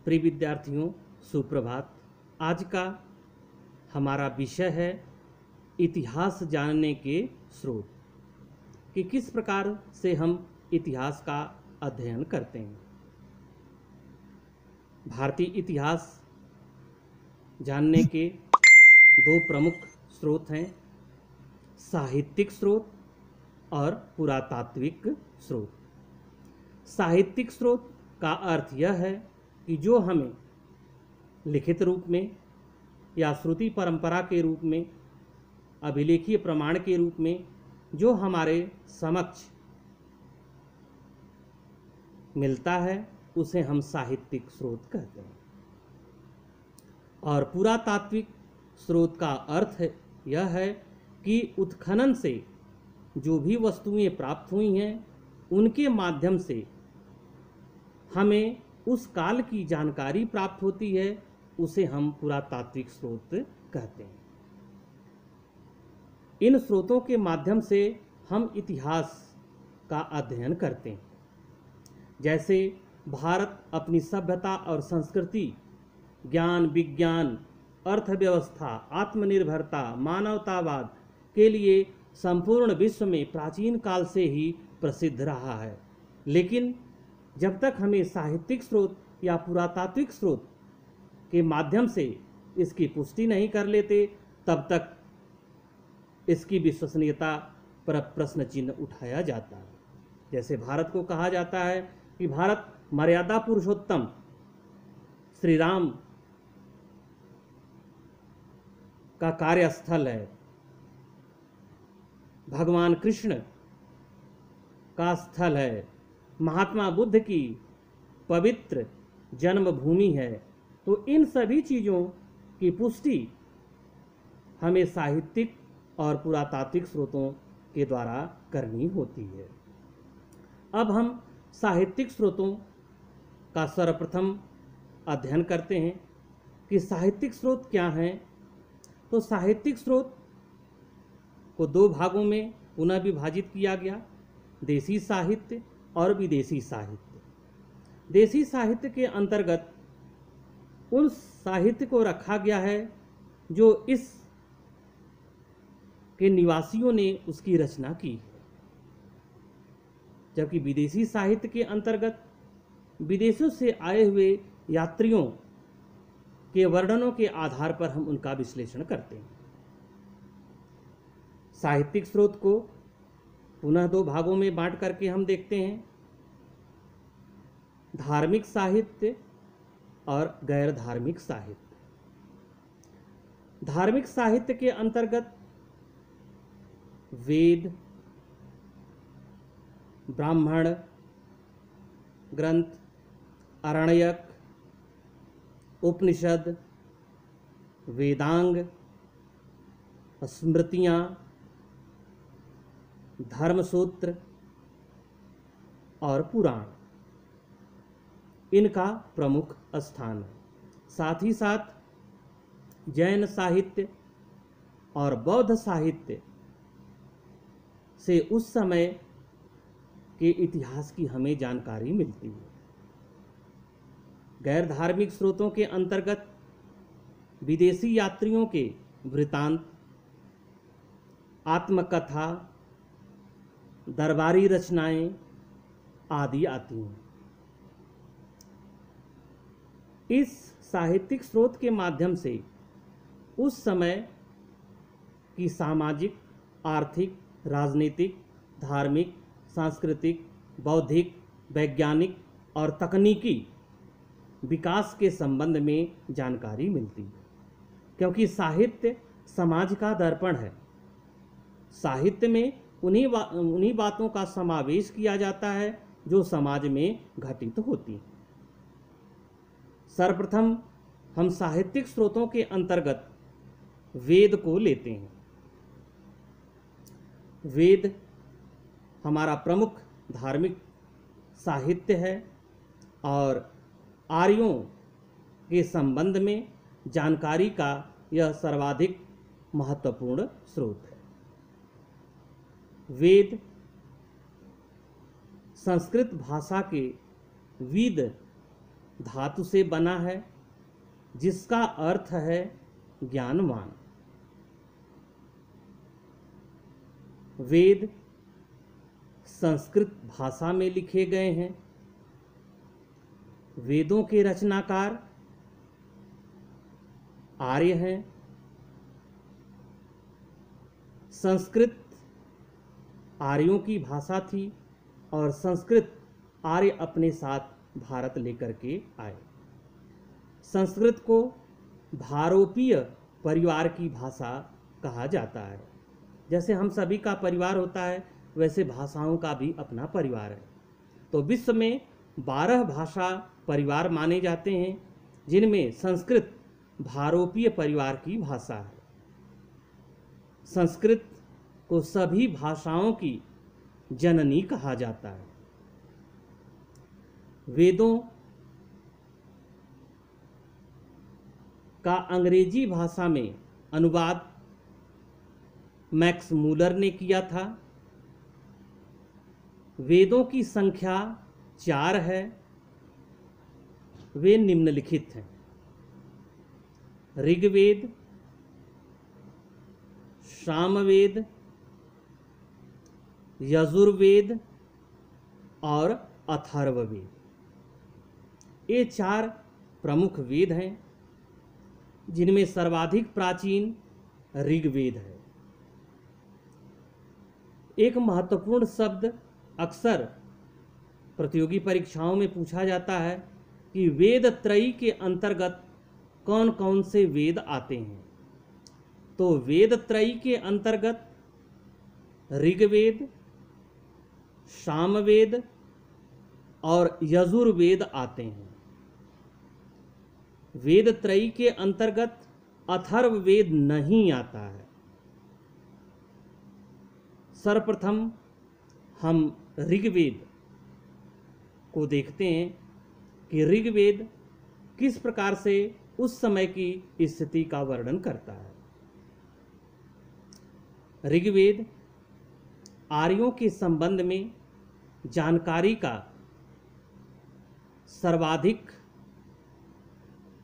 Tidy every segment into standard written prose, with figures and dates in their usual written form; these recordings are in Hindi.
प्रिय विद्यार्थियों, सुप्रभात। आज का हमारा विषय है इतिहास जानने के स्रोत, कि किस प्रकार से हम इतिहास का अध्ययन करते हैं। भारतीय इतिहास जानने के दो प्रमुख स्रोत हैं, साहित्यिक स्रोत और पुरातात्विक स्रोत। साहित्यिक स्रोत का अर्थ यह है कि जो हमें लिखित रूप में या श्रुति परंपरा के रूप में, अभिलेखीय प्रमाण के रूप में जो हमारे समक्ष मिलता है उसे हम साहित्यिक स्रोत कहते हैं। और पुरातात्विक स्रोत का अर्थ यह है कि उत्खनन से जो भी वस्तुएं प्राप्त हुई हैं उनके माध्यम से हमें उस काल की जानकारी प्राप्त होती है, उसे हम पुरातात्विक स्रोत कहते हैं। इन स्रोतों के माध्यम से हम इतिहास का अध्ययन करते हैं। जैसे भारत अपनी सभ्यता और संस्कृति, ज्ञान विज्ञान, अर्थव्यवस्था, आत्मनिर्भरता, मानवतावाद के लिए संपूर्ण विश्व में प्राचीन काल से ही प्रसिद्ध रहा है। लेकिन जब तक हमें साहित्यिक स्रोत या पुरातात्विक स्रोत के माध्यम से इसकी पुष्टि नहीं कर लेते, तब तक इसकी विश्वसनीयता पर प्रश्न चिन्ह उठाया जाता है। जैसे भारत को कहा जाता है कि भारत मर्यादा पुरुषोत्तम श्री राम का कार्यस्थल है, भगवान कृष्ण का स्थल है, महात्मा बुद्ध की पवित्र जन्मभूमि है। तो इन सभी चीज़ों की पुष्टि हमें साहित्यिक और पुरातात्विक स्रोतों के द्वारा करनी होती है। अब हम साहित्यिक स्रोतों का सर्वप्रथम अध्ययन करते हैं कि साहित्यिक स्रोत क्या हैं। तो साहित्यिक स्रोत को दो भागों में पुनः विभाजित किया गया, देसी साहित्य और विदेशी साहित्य। देसी साहित्य के अंतर्गत उन साहित्य को रखा गया है जो इस के निवासियों ने उसकी रचना की है, जबकि विदेशी साहित्य के अंतर्गत विदेशों से आए हुए यात्रियों के वर्णनों के आधार पर हम उनका विश्लेषण करते हैं। साहित्यिक स्रोत को पुनः दो भागों में बांट करके हम देखते हैं, धार्मिक साहित्य और गैर धार्मिक साहित्य। धार्मिक साहित्य के अंतर्गत वेद, ब्राह्मण ग्रंथ, आरण्यक, उपनिषद, वेदांग, स्मृतियाँ, धर्मसूत्र और पुराण इनका प्रमुख स्थान है। साथ ही साथ जैन साहित्य और बौद्ध साहित्य से उस समय के इतिहास की हमें जानकारी मिलती है। गैर धार्मिक स्रोतों के अंतर्गत विदेशी यात्रियों के वृतांत, आत्मकथा, दरबारी रचनाएं आदि आती हैं। इस साहित्यिक स्रोत के माध्यम से उस समय की सामाजिक, आर्थिक, राजनीतिक, धार्मिक, सांस्कृतिक, बौद्धिक, वैज्ञानिक और तकनीकी विकास के संबंध में जानकारी मिलती है, क्योंकि साहित्य समाज का दर्पण है। साहित्य में उन्हीं बातों का समावेश किया जाता है जो समाज में घटित होती हैं। सर्वप्रथम हम साहित्यिक स्रोतों के अंतर्गत वेद को लेते हैं। वेद हमारा प्रमुख धार्मिक साहित्य है और आर्यों के संबंध में जानकारी का यह सर्वाधिक महत्वपूर्ण स्रोत है। वेद संस्कृत भाषा के वेद धातु से बना है, जिसका अर्थ है ज्ञानवान। वेद संस्कृत भाषा में लिखे गए हैं। वेदों के रचनाकार आर्य हैं। संस्कृत आर्यों की भाषा थी और संस्कृत आर्य अपने साथ भारत लेकर के आए। संस्कृत को भारोपीय परिवार की भाषा कहा जाता है। जैसे हम सभी का परिवार होता है, वैसे भाषाओं का भी अपना परिवार है। तो विश्व में 12 भाषा परिवार माने जाते हैं, जिनमें संस्कृत भारोपीय परिवार की भाषा है। संस्कृत को सभी भाषाओं की जननी कहा जाता है। वेदों का अंग्रेजी भाषा में अनुवाद मैक्स मूलर ने किया था। वेदों की संख्या 4 है। वे निम्नलिखित हैं: ऋग्वेद, सामवेद, यजुर्वेद और अथर्ववेद। ये 4 प्रमुख वेद हैं, जिनमें सर्वाधिक प्राचीन ऋग्वेद है। एक महत्वपूर्ण शब्द अक्सर प्रतियोगी परीक्षाओं में पूछा जाता है कि वेद त्रयी के अंतर्गत कौन कौन से वेद आते हैं। तो वेद त्रयी के अंतर्गत ऋग्वेद, सामवेद और यजुर्वेद आते हैं। वेद त्रयी के अंतर्गत अथर्ववेद नहीं आता है। सर्वप्रथम हम ऋग्वेद को देखते हैं कि ऋग्वेद किस प्रकार से उस समय की स्थिति का वर्णन करता है। ऋग्वेद आर्यों के संबंध में जानकारी का सर्वाधिक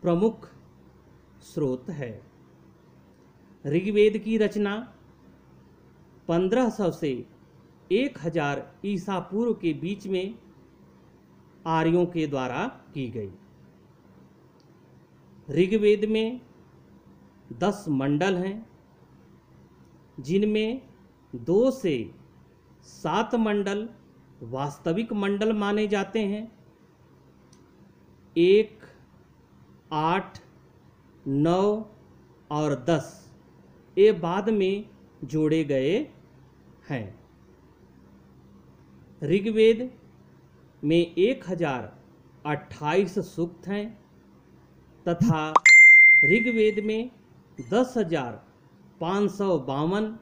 प्रमुख स्रोत है। ऋग्वेद की रचना 1500 से 1000 ईसा पूर्व के बीच में आर्यों के द्वारा की गई। ऋग्वेद में 10 मंडल हैं, जिनमें 2 से 7 मंडल वास्तविक मंडल माने जाते हैं। 1, 8, 9 और 10 ये बाद में जोड़े गए हैं। ऋग्वेद में 1028 सूक्त हैं तथा ऋग्वेद में 10,552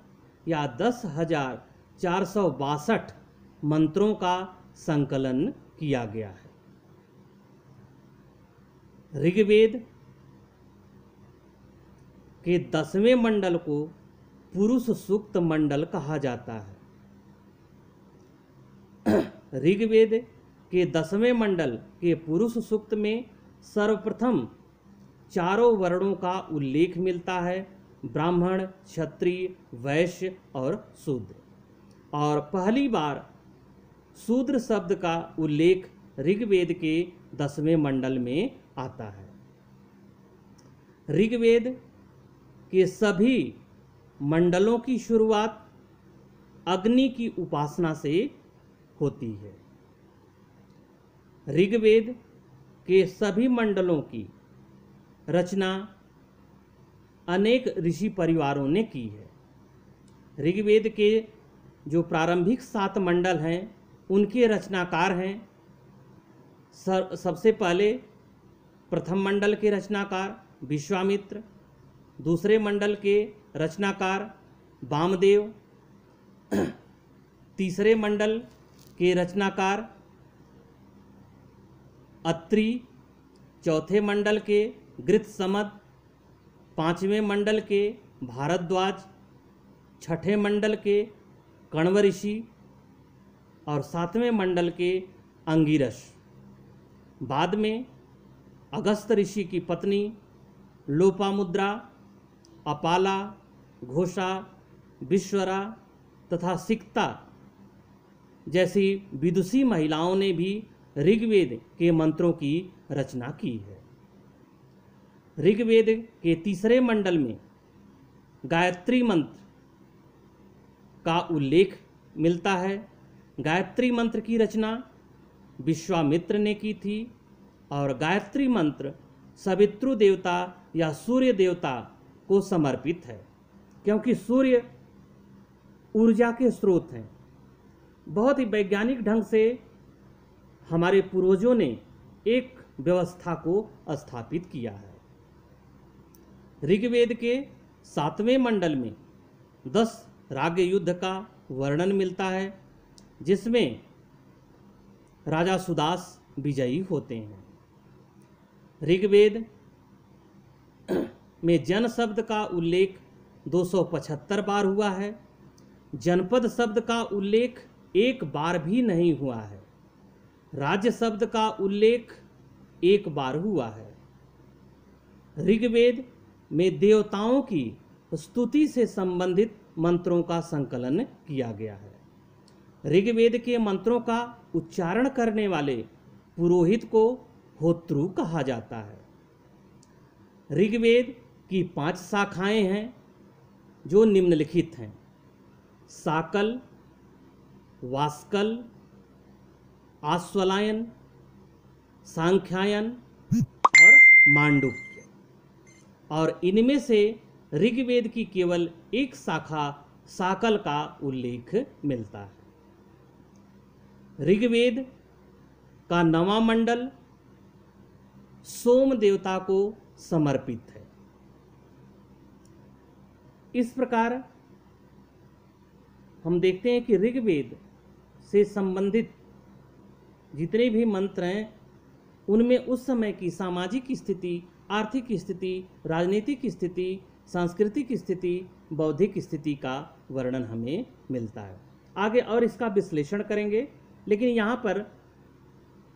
या 10,462 मंत्रों का संकलन किया गया है। ऋग्वेद के 10वें मंडल को पुरुष सूक्त मंडल कहा जाता है। ऋग्वेद के 10वें मंडल के पुरुष सूक्त में सर्वप्रथम 4 वर्णों का उल्लेख मिलता है: ब्राह्मण, क्षत्रिय, वैश्य और शूद्र। और पहली बार शूद्र शब्द का उल्लेख ऋग्वेद के 10वें मंडल में आता है। ऋग्वेद के सभी मंडलों की शुरुआत अग्नि की उपासना से होती है। ऋग्वेद के सभी मंडलों की रचना अनेक ऋषि परिवारों ने की है। ऋग्वेद के जो प्रारंभिक 7 मंडल हैं, उनके रचनाकार हैं सबसे पहले प्रथम मंडल के रचनाकार विश्वामित्र, दूसरे मंडल के रचनाकार वामदेव, तीसरे मंडल के रचनाकार अत्रि, चौथे मंडल के गृत्समद, 5वें मंडल के भारद्वाज, 6ठे मंडल के कण्व ऋषि और 7वें मंडल के अंगिरस। बाद में अगस्त ऋषि की पत्नी लोपामुद्रा, अपाला, घोषा, विश्वरा तथा सिक्ता जैसी विदुषी महिलाओं ने भी ऋग्वेद के मंत्रों की रचना की है। ऋग्वेद के तीसरे मंडल में गायत्री मंत्र का उल्लेख मिलता है। गायत्री मंत्र की रचना विश्वामित्र ने की थी और गायत्री मंत्र सवितृ देवता या सूर्य देवता को समर्पित है, क्योंकि सूर्य ऊर्जा के स्रोत हैं। बहुत ही वैज्ञानिक ढंग से हमारे पूर्वजों ने एक व्यवस्था को स्थापित किया है। ऋग्वेद के 7वें मंडल में 10 राग युद्ध का वर्णन मिलता है, जिसमें राजा सुदास विजयी होते हैं। ऋग्वेद में जन शब्द का उल्लेख 275 बार हुआ है। जनपद शब्द का उल्लेख एक बार भी नहीं हुआ है। राज्य शब्द का उल्लेख एक बार हुआ है। ऋग्वेद में देवताओं की स्तुति से संबंधित मंत्रों का संकलन किया गया है। ऋग्वेद के मंत्रों का उच्चारण करने वाले पुरोहित को होत्रु कहा जाता है। ऋग्वेद की 5 शाखाएं हैं जो निम्नलिखित हैं: साकल, वास्कल, आश्वलायन, सांख्यायन और मांडुक्य। और इनमें से ऋग्वेद की केवल एक शाखा साकल का उल्लेख मिलता है। ऋग्वेद का 9वां मंडल सोम देवता को समर्पित है। इस प्रकार हम देखते हैं कि ऋग्वेद से संबंधित जितने भी मंत्र हैं उनमें उस समय की सामाजिक स्थिति, आर्थिक स्थिति, राजनीतिक स्थिति, सांस्कृतिक स्थिति, बौद्धिक स्थिति का वर्णन हमें मिलता है। आगे और इसका विश्लेषण करेंगे, लेकिन यहाँ पर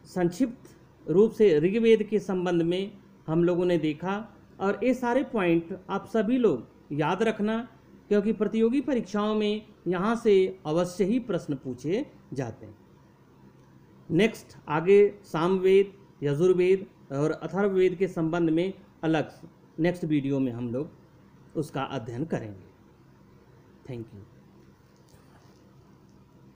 संक्षिप्त रूप से ऋग्वेद के संबंध में हम लोगों ने देखा, और ये सारे पॉइंट आप सभी लोग याद रखना, क्योंकि प्रतियोगी परीक्षाओं में यहाँ से अवश्य ही प्रश्न पूछे जाते हैं। नेक्स्ट आगे सामवेद, यजुर्वेद और अथर्ववेद के संबंध में अलग नेक्स्ट वीडियो में हम लोग उसका अध्ययन करेंगे। Thank you.